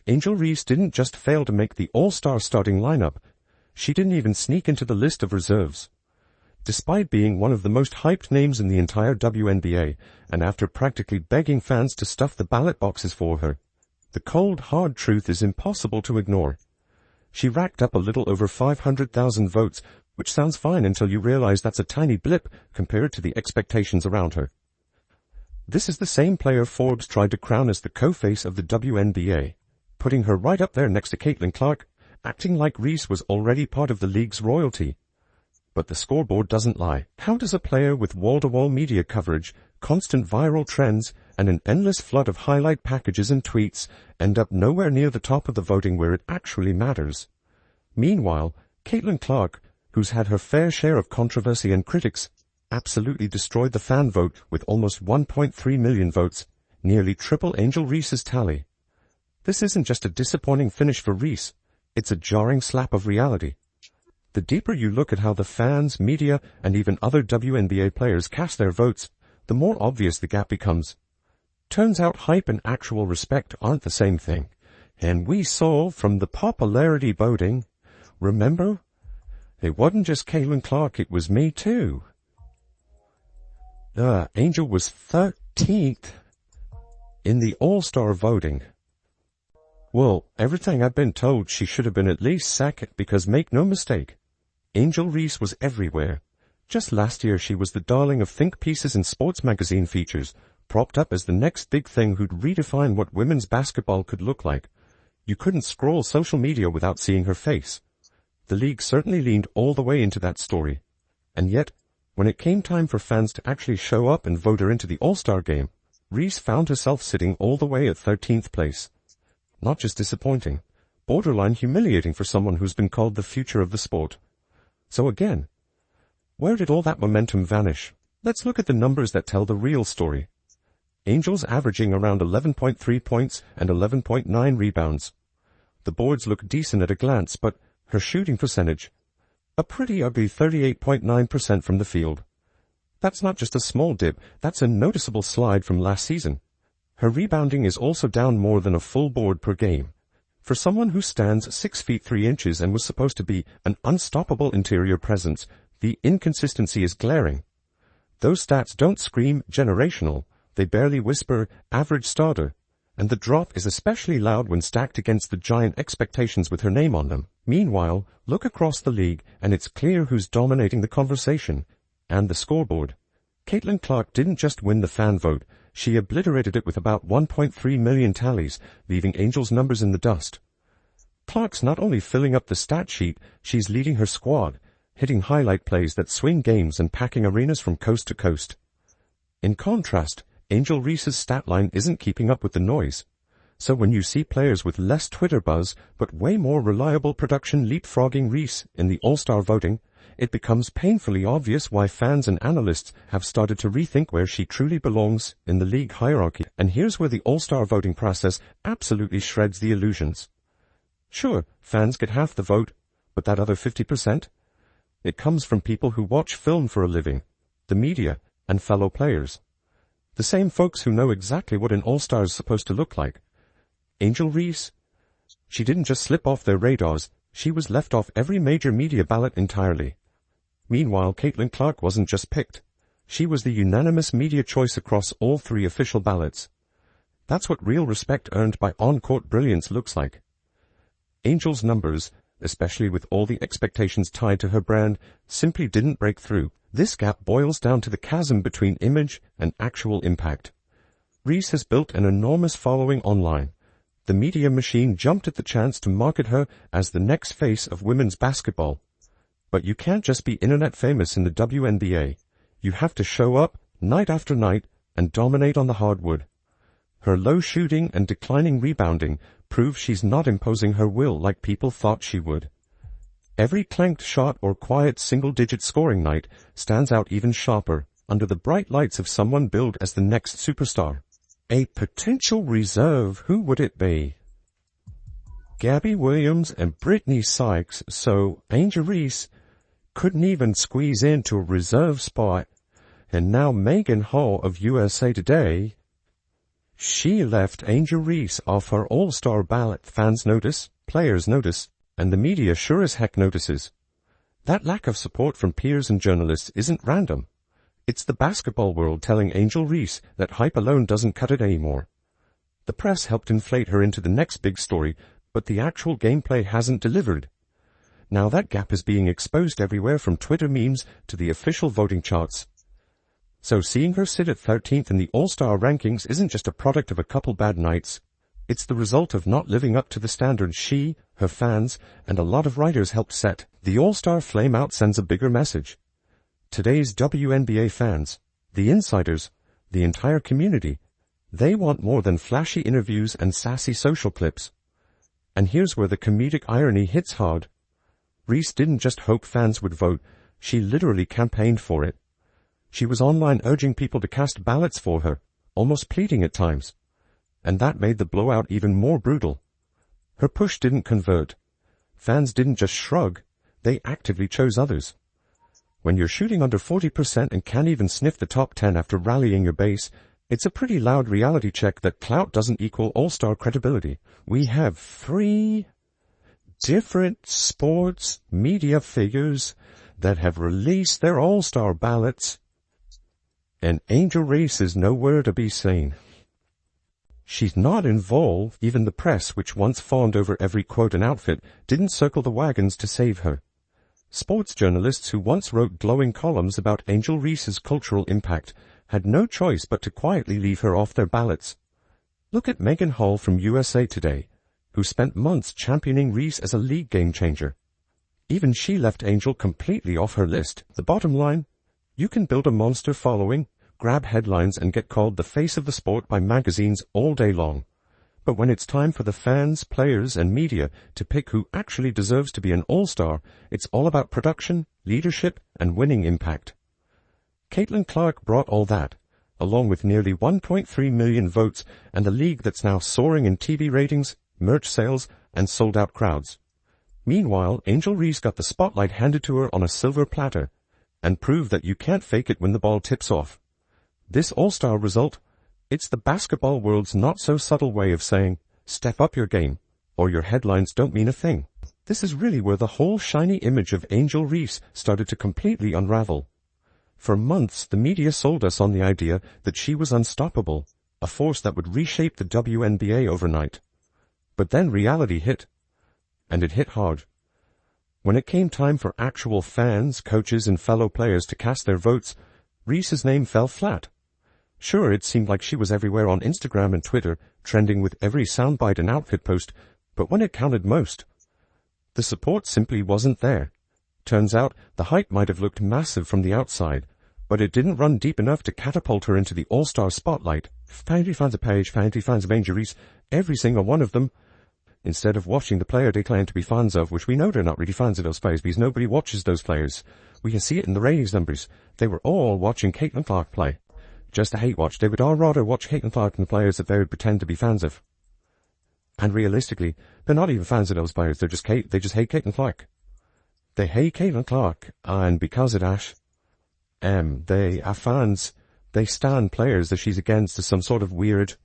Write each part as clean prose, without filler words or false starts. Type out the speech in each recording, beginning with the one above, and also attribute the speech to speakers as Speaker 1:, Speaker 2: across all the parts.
Speaker 1: Angel Reese didn't just fail to make the All-Star starting lineup, she didn't even sneak into the list of reserves. Despite being one of the most hyped names in the entire WNBA, and after practically begging fans to stuff the ballot boxes for her, the cold, hard truth is impossible to ignore. She racked up a little over 500,000 votes, which sounds fine until you realize that's a tiny blip compared to the expectations around her. This is the same player Forbes tried to crown as the co-face of the WNBA, putting her right up there next to Caitlin Clark, acting like Reese was already part of the league's royalty. But the scoreboard doesn't lie. How does a player with wall-to-wall media coverage, constant viral trends, and an endless flood of highlight packages and tweets end up nowhere near the top of the voting where it actually matters? Meanwhile, Caitlin Clark, who's had her fair share of controversy and critics, absolutely destroyed the fan vote with almost 1.3 million votes, nearly triple Angel Reese's tally. This isn't just a disappointing finish for Reese, it's a jarring slap of reality. The deeper you look at how the fans, media, and even other WNBA players cast their votes, the more obvious the gap becomes. Turns out hype and actual respect aren't the same thing. And we saw from the popularity voting, remember? It wasn't just Caitlin Clark, it was me too. Angel was 13th in the All-Star voting. Well, everything I've been told, she should have been at least second, because make no mistake, Angel Reese was everywhere. Just last year she was the darling of think pieces and sports magazine features, propped up as the next big thing who'd redefine what women's basketball could look like. You couldn't scroll social media without seeing her face. The league certainly leaned all the way into that story. And yet, when it came time for fans to actually show up and vote her into the All-Star game, Reese found herself sitting all the way at 13th place. Not just disappointing, borderline humiliating for someone who's been called the future of the sport. So again, where did all that momentum vanish? Let's look at the numbers that tell the real story. Angel's averaging around 11.3 points and 11.9 rebounds. The boards look decent at a glance, but her shooting percentage, a pretty ugly 38.9% from the field. That's not just a small dip, that's a noticeable slide from last season. Her rebounding is also down more than a full board per game. For someone who stands 6 feet 3 inches and was supposed to be an unstoppable interior presence, the inconsistency is glaring. Those stats don't scream generational, they barely whisper average starter, and the drop is especially loud when stacked against the giant expectations with her name on them. Meanwhile, look across the league and it's clear who's dominating the conversation and the scoreboard. Caitlin Clark didn't just win the fan vote, she obliterated it with about 1.3 million tallies, leaving Angel's numbers in the dust. Clark's not only filling up the stat sheet, she's leading her squad, hitting highlight plays that swing games and packing arenas from coast to coast. In contrast, Angel Reese's stat line isn't keeping up with the noise. So when you see players with less Twitter buzz, but way more reliable production leapfrogging Reese in the All-Star voting, it becomes painfully obvious why fans and analysts have started to rethink where she truly belongs in the league hierarchy. And here's where the All-Star voting process absolutely shreds the illusions. Sure, fans get half the vote, but that other 50%? It comes from people who watch film for a living, the media, and fellow players. The same folks who know exactly what an All-Star is supposed to look like. Angel Reese? She didn't just slip off their radars, she was left off every major media ballot entirely. Meanwhile, Caitlin Clark wasn't just picked. She was the unanimous media choice across all 3 official ballots. That's what real respect earned by on-court brilliance looks like. Angel's numbers, especially with all the expectations tied to her brand, simply didn't break through. This gap boils down to the chasm between image and actual impact. Reese has built an enormous following online. The media machine jumped at the chance to market her as the next face of women's basketball. But you can't just be internet famous in the WNBA. You have to show up, night after night, and dominate on the hardwood. Her low shooting and declining rebounding prove she's not imposing her will like people thought she would. Every clanked shot or quiet single-digit scoring night stands out even sharper under the bright lights of someone billed as the next superstar. A potential reserve, who would it be? Gabby Williams and Brittany Sykes, so Angel Reese couldn't even squeeze into a reserve spot, and now Megan Hall of USA Today, She left Angel Reese off her All-Star ballot. Fans notice, players notice, and the media sure as heck notices. That lack of support from peers and journalists isn't random. It's the basketball world telling Angel Reese that hype alone doesn't cut it anymore. The press helped inflate her into the next big story, but the actual gameplay hasn't delivered. Now that gap is being exposed everywhere, from Twitter memes to the official voting charts. So seeing her sit at 13th in the All-Star rankings isn't just a product of a couple bad nights. It's the result of not living up to the standards she, her fans, and a lot of writers helped set. The All-Star flameout sends a bigger message. Today's WNBA fans, the insiders, the entire community, they want more than flashy interviews and sassy social clips. And here's where the comedic irony hits hard. Reese didn't just hope fans would vote, she literally campaigned for it. She was online urging people to cast ballots for her, almost pleading at times. And that made the blowout even more brutal. Her push didn't convert. Fans didn't just shrug, they actively chose others. When you're shooting under 40% and can't even sniff the top 10 after rallying your base, it's a pretty loud reality check that clout doesn't equal all-star credibility. We have 3 different sports media figures that have released their all-star ballots, and Angel Reese is nowhere to be seen. She's not involved. Even the press, which once fawned over every quote and outfit, didn't circle the wagons to save her. Sports journalists who once wrote glowing columns about Angel Reese's cultural impact had no choice but to quietly leave her off their ballots. Look at Megan Hall from USA Today, who spent months championing Reese as a league game changer. Even she left Angel completely off her list. The bottom line, you can build a monster following, grab headlines, and get called the face of the sport by magazines all day long. But when it's time for the fans, players, and media to pick who actually deserves to be an all-star, it's all about production, leadership, and winning impact. Caitlin Clark brought all that, along with nearly 1.3 million votes and a league that's now soaring in TV ratings, merch sales, and sold-out crowds. Meanwhile, Angel Reese got the spotlight handed to her on a silver platter, and proved that you can't fake it when the ball tips off. This all-star result, it's the basketball world's not-so-subtle way of saying, step up your game, or your headlines don't mean a thing. This is really where the whole shiny image of Angel Reese started to completely unravel. For months, the media sold us on the idea that she was unstoppable, a force that would reshape the WNBA overnight. But then reality hit. And it hit hard. When it came time for actual fans, coaches, and fellow players to cast their votes, Reese's name fell flat. Sure, it seemed like she was everywhere on Instagram and Twitter, trending with every soundbite and outfit post, but when it counted most, the support simply wasn't there. Turns out, the hype might have looked massive from the outside, but it didn't run deep enough to catapult her into the all-star spotlight. Fancy fans of Paige, fancy fans of Angel Reese, every single one of them, instead of watching the player they claim to be fans of, which we know they're not really fans of those players because nobody watches those players. We can see it in the ratings numbers. They were all watching Caitlin Clark play. Just a hate watch. They would all rather watch Caitlin Clark than the players that they would pretend to be fans of. And realistically, they're not even fans of those players. They just hate Caitlin Clark. They hate Caitlin Clark, and because of that, they are fans. They stand players that she's against as some sort of weird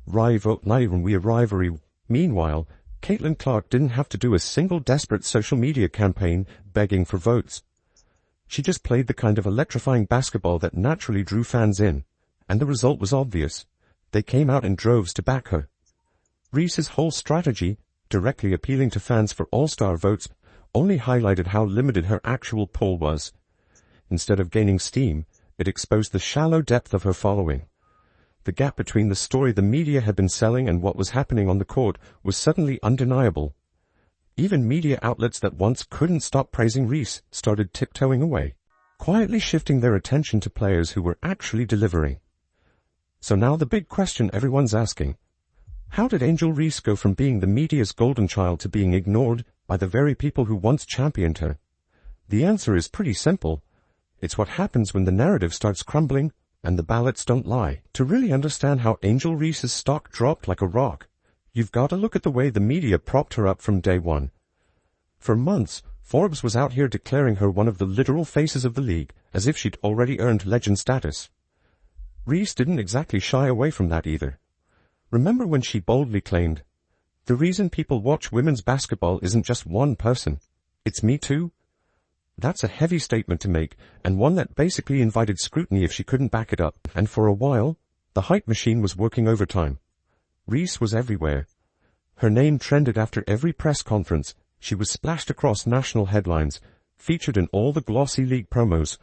Speaker 1: rival, not even weird rivalry. Meanwhile, Caitlin Clark didn't have to do a single desperate social media campaign begging for votes. She just played the kind of electrifying basketball that naturally drew fans in, and the result was obvious. They came out in droves to back her. Reese's whole strategy, directly appealing to fans for all-star votes, only highlighted how limited her actual pull was. Instead of gaining steam, it exposed the shallow depth of her following. The gap between the story the media had been selling and what was happening on the court was suddenly undeniable. Even media outlets that once couldn't stop praising Reese started tiptoeing away, quietly shifting their attention to players who were actually delivering. So now the big question everyone's asking: how did Angel Reese go from being the media's golden child to being ignored by the very people who once championed her? The answer is pretty simple. It's what happens when the narrative starts crumbling and the ballots don't lie. To really understand how Angel Reese's stock dropped like a rock, you've got to look at the way the media propped her up from day one. For months, Forbes was out here declaring her one of the literal faces of the league, as if she'd already earned legend status. Reese didn't exactly shy away from that either. Remember when she boldly claimed, "The reason people watch women's basketball isn't just one person. It's me too"? That's a heavy statement to make, and one that basically invited scrutiny if she couldn't back it up. And for a while, the hype machine was working overtime. Reese was everywhere. Her name trended after every press conference. She was splashed across national headlines, featured in all the glossy league promos.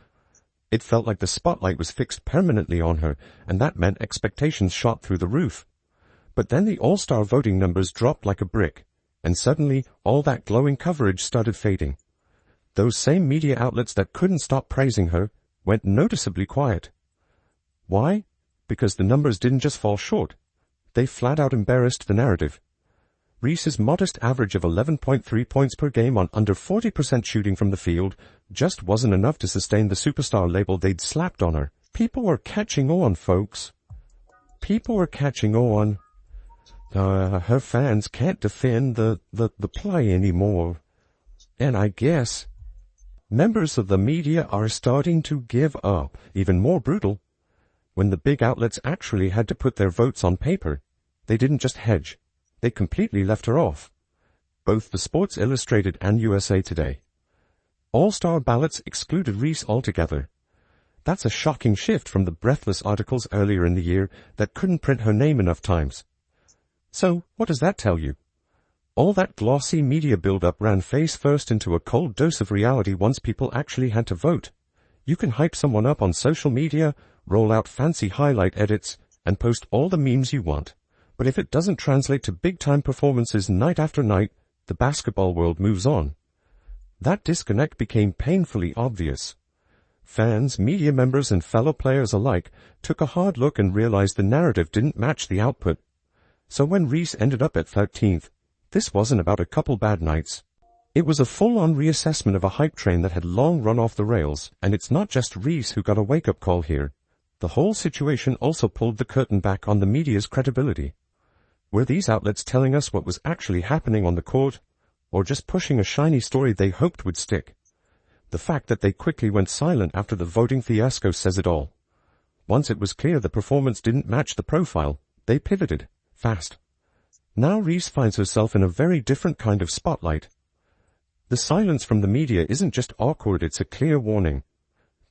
Speaker 1: It felt like the spotlight was fixed permanently on her, and that meant expectations shot through the roof. But then the All-Star voting numbers dropped like a brick, and suddenly all that glowing coverage started fading. Those same media outlets that couldn't stop praising her went noticeably quiet. Why? Because the numbers didn't just fall short. They flat out embarrassed the narrative. Reese's modest average of 11.3 points per game on under 40% shooting from the field just wasn't enough to sustain the superstar label they'd slapped on her. People were catching on, folks. People were catching on. Her fans can't defend the play anymore. And I guess members of the media are starting to give up. Even more brutal, when the big outlets actually had to put their votes on paper, they didn't just hedge. They completely left her off. Both the Sports Illustrated and USA Today. All-Star ballots excluded Reese altogether. That's a shocking shift from the breathless articles earlier in the year that couldn't print her name enough times. So, what does that tell you? All that glossy media build-up ran face first into a cold dose of reality once people actually had to vote. You can hype someone up on social media, roll out fancy highlight edits, and post all the memes you want. But if it doesn't translate to big-time performances night after night, the basketball world moves on. That disconnect became painfully obvious. Fans, media members, and fellow players alike took a hard look and realized the narrative didn't match the output. So when Reese ended up at 13th, this wasn't about a couple bad nights. It was a full-on reassessment of a hype train that had long run off the rails, and it's not just Reese who got a wake-up call here. The whole situation also pulled the curtain back on the media's credibility. Were these outlets telling us what was actually happening on the court, or just pushing a shiny story they hoped would stick? The fact that they quickly went silent after the voting fiasco says it all. Once it was clear the performance didn't match the profile, they pivoted, fast. Now Reese finds herself in a very different kind of spotlight. The silence from the media isn't just awkward, it's a clear warning.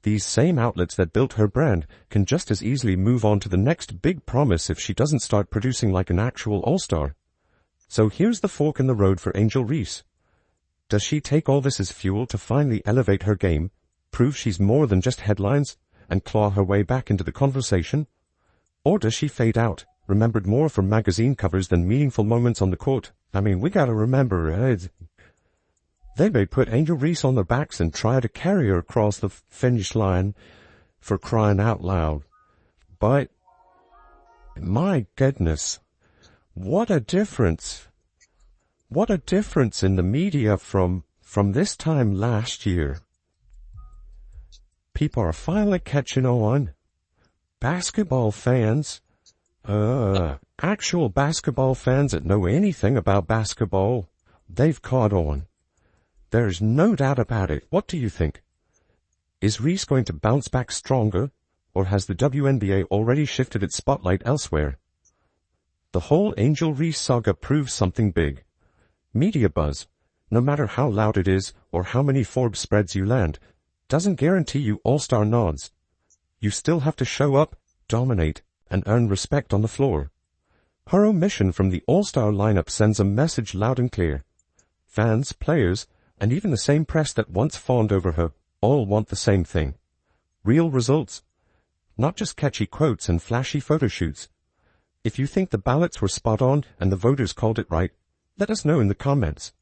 Speaker 1: These same outlets that built her brand can just as easily move on to the next big promise if she doesn't start producing like an actual all-star. So here's the fork in the road for Angel Reese. Does she take all this as fuel to finally elevate her game, prove she's more than just headlines, and claw her way back into the conversation? Or does she fade out, remembered more for magazine covers than meaningful moments on the court? I mean, we gotta remember, they may put Angel Reese on their backs and try to carry her across the finish line, for crying out loud. But, my goodness, what a difference. What a difference in the media from this time last year. People are finally catching on. Basketball fans, actual basketball fans that know anything about basketball, they've caught on. There's no doubt about it. What do you think? Is Reese going to bounce back stronger, or has the WNBA already shifted its spotlight elsewhere? The whole Angel Reese saga proves something big. Media buzz, no matter how loud it is or how many Forbes spreads you land, doesn't guarantee you all-star nods. You still have to show up, dominate, and earn respect on the floor. Her omission from the all-star lineup sends a message loud and clear. Fans, players, and even the same press that once fawned over her, all want the same thing. Real results. Not just catchy quotes and flashy photo shoots. If you think the ballots were spot on and the voters called it right, let us know in the comments.